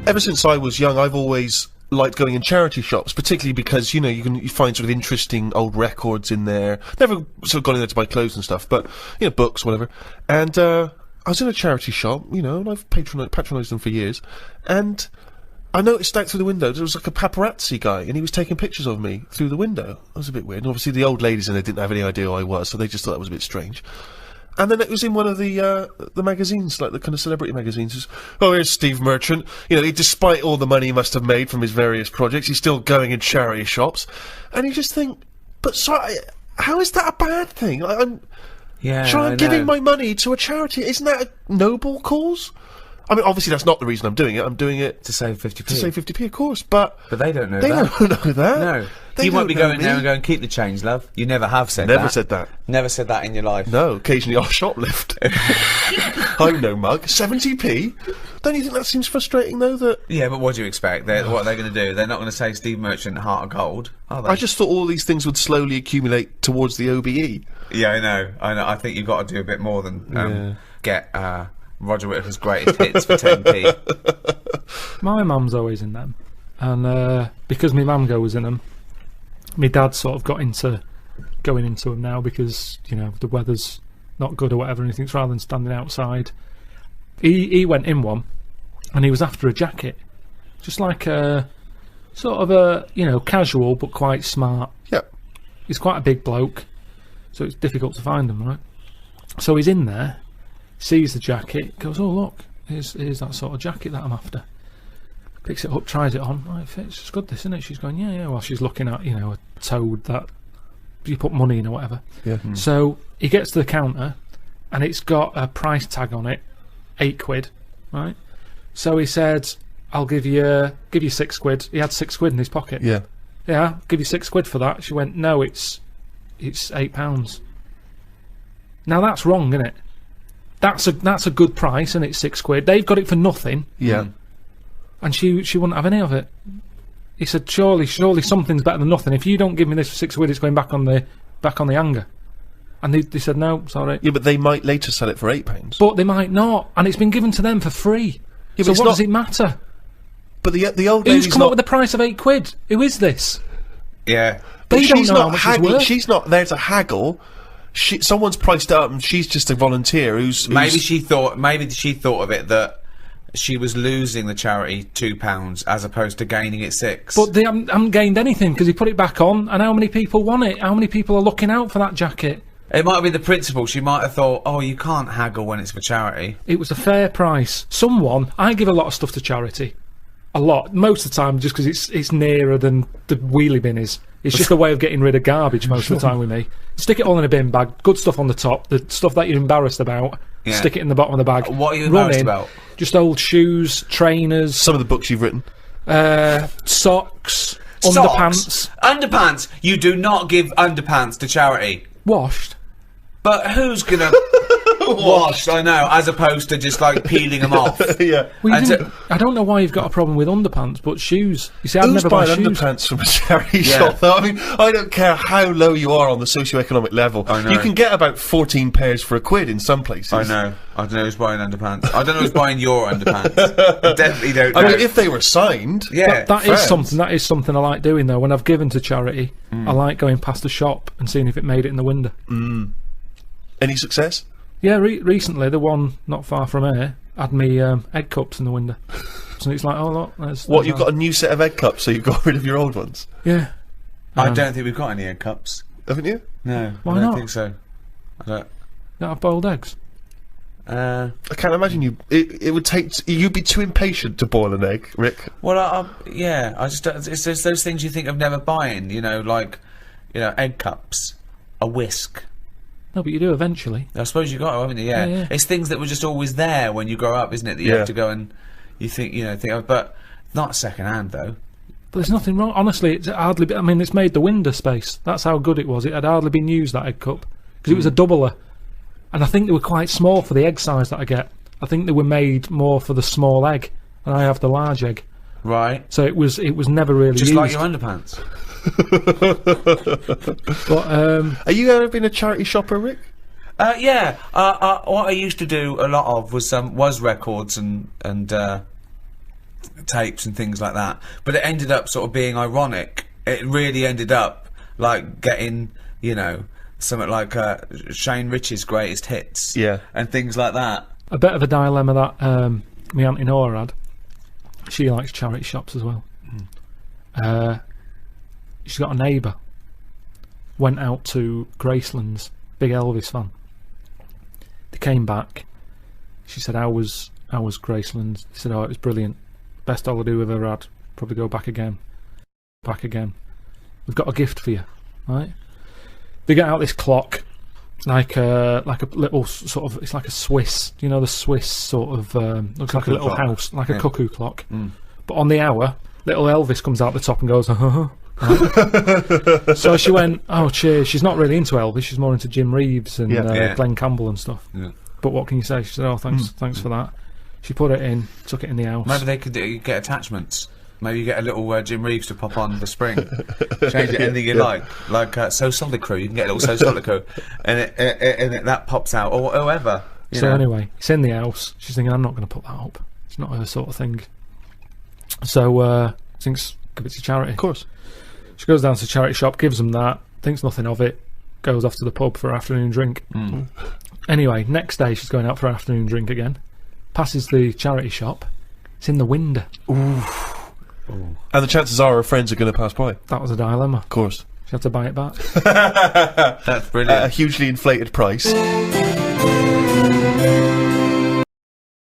ever since I was young, I've always liked going in charity shops, particularly because, you know, you find sort of interesting old records in there. Never sort of gone in there to buy clothes and stuff, but, you know, books, whatever. And, I was in a charity shop, you know, and I've patronised them for years, and I noticed out through the window, there was like a paparazzi guy, and he was taking pictures of me through the window. That was a bit weird, and obviously the old ladies in there didn't have any idea who I was, so they just thought that was a bit strange. And then it was in one of the magazines, like the kind of celebrity magazines. It was, oh, here's Steve Merchant. You know, despite all the money he must have made from his various projects, he's still going in charity shops. And you just think, but sorry, how is that a bad thing? I'm giving my money to a charity. Isn't that a noble cause? I mean, obviously that's not the reason I'm doing it. I'm doing it to save 50p. To save 50p, of course, but they don't know that. They don't know that. No. They You might be going me. there and going, keep the change, love. You never have said that. Never said that. Never said that in your life. No, occasionally I'll shoplift. I'm no mug. 70p? Don't you think that seems frustrating, though, that... Yeah, but what do you expect? What are they going to do? They're not going to say Steve Merchant, Heart of Gold, are they? I just thought all these things would slowly accumulate towards the OBE. Yeah, I know. I think you've got to do a bit more than get Roger Whittaker's greatest hits for 10p. My mum's always in them. And because my mum goes in them, my dad sort of got into going into them now because, you know, the weather's not good or whatever, and he thinks rather than standing outside, he went in one, and he was after a jacket, just like a sort of a, you know, casual but quite smart. Yeah. He's quite a big bloke, so it's difficult to find them, right? So he's in there, sees the jacket, goes, oh look, here's that sort of jacket that I'm after. Picks it up, tries it on. Oh, it fits. It's good, this, isn't it? She's going, yeah. While she's looking at, you know, a toad that you put money in or whatever. Yeah. So he gets to the counter, and it's got a price tag on it, £8, right? So he said, "I'll give you £6." He had £6 in his pocket. Yeah. Yeah, I'll give you £6 for that. She went, no, it's £8. Now that's wrong, isn't it? That's a good price, and it's £6. They've got it for nothing. Yeah. And she wouldn't have any of it. He said, surely something's better than nothing. If you don't give me this for £6, it's going back on the hanger. And they said, no, sorry. Yeah, but they might later sell it for £8. But they might not, and it's been given to them for free. Yeah, so but what does it matter? But the old Who's lady's come not... up with the price of £8? Who is this? Yeah. They don't she's know how not much haggling. it's worth. She's not there to haggle. Someone's priced it up, and she's just a volunteer who's... Maybe she thought of it that she was losing the charity £2 as opposed to gaining it £6. But they haven't gained anything because he put it back on, and how many people want it? How many people are looking out for that jacket? It might have been the principle. She might have thought, oh, you can't haggle when it's for charity. It was a fair price. I give a lot of stuff to charity. A lot. Most of the time, just because it's nearer than the wheelie bin is. It's just a way of getting rid of garbage most of the time with me. Stick it all in a bin bag, good stuff on the top, the stuff that you're embarrassed about, stick it in the bottom of the bag. What are you embarrassed about? Just old shoes, trainers. Some of the books you've written. Socks, underpants. Underpants! You do not give underpants to charity. Washed. But who's gonna... Washed, I know, as opposed to just, like, peeling them off. Yeah. Well, I don't know why you've got a problem with underpants, but shoes. You see, I'd never buy shoes. Underpants from a charity shop, though? I mean, I don't care how low you are on the socio-economic level. I know. You can get about 14 pairs for £1 in some places. I know. I don't know who's buying underpants. I don't know who's buying your underpants. I definitely don't know. I mean, if they were signed... Yeah. That is something I like doing, though. When I've given to charity, I like going past a shop and seeing if it made it in the window. Any success? Yeah, recently, the one not far from here had me egg cups in the window. So it's like, oh look, there's You've got a new set of egg cups, so you've got rid of your old ones? Yeah. I don't think we've got any egg cups. Haven't you? No, Why I don't not? think so. I don't have boiled eggs. I can't imagine you... It would take... You'd be too impatient to boil an egg, Rick. Well, yeah, I just don't... It's just those things you think of never buying, you know, like, you know, egg cups, a whisk. No, but you do eventually. I suppose you got to, haven't you? Yeah. Yeah. It's things that were just always there when you grow up, isn't it? That you have to go and you think, you know, think of, but not second hand though. But there's nothing wrong. Honestly, it's hardly. I mean, it's made the window space. That's how good it was. It had hardly been used, that egg cup, because it was a doubler, and I think they were quite small for the egg size that I get. I think they were made more for the small egg, and I have the large egg. Right. So it was never really just used. like your underpants. But are you ever been a charity shopper, Rick? Yeah. What I used to do a lot of was records and tapes and things like that. But it ended up sort of being ironic. It really ended up like getting, you know, something like Shane Rich's greatest hits, and things like that. A bit of a dilemma that my Auntie Nora had. She likes charity shops as well. She's got a neighbour. Went out to Graceland's, big Elvis fan. They came back. She said, "How was Graceland?" He said, "Oh, it was brilliant. Best holiday we've ever had. Probably go back again. Back again. We've got a gift for you." Right? They get out this clock, like a little sort of, it's like a Swiss, you know, the Swiss sort of looks like a little house, like a cuckoo clock. But on the hour, little Elvis comes out the top and goes, right? So she went, "Oh, cheers." She's not really into Elvis. She's more into Jim Reeves and Glenn Campbell and stuff. But what can you say? She said, "Oh, thanks for that." She put it in, took it in the house. Maybe they could get attachments. Maybe you get a little Jim Reeves to pop on the spring. Change it anything you like So Solid Crew. You can get a little So Solid Crew, and that pops out, or whoever. So anyway, it's in the house. She's thinking, "I'm not going to put that up. It's not her sort of thing." So thinks, give it to charity. Of course. She goes down to the charity shop, gives them that, thinks nothing of it, goes off to the pub for an afternoon drink. Anyway, next day she's going out for an afternoon drink again. Passes the charity shop. It's in the window. And the chances are her friends are going to pass by. That was a dilemma. Of course. She had to buy it back. That's brilliant. At a hugely inflated price.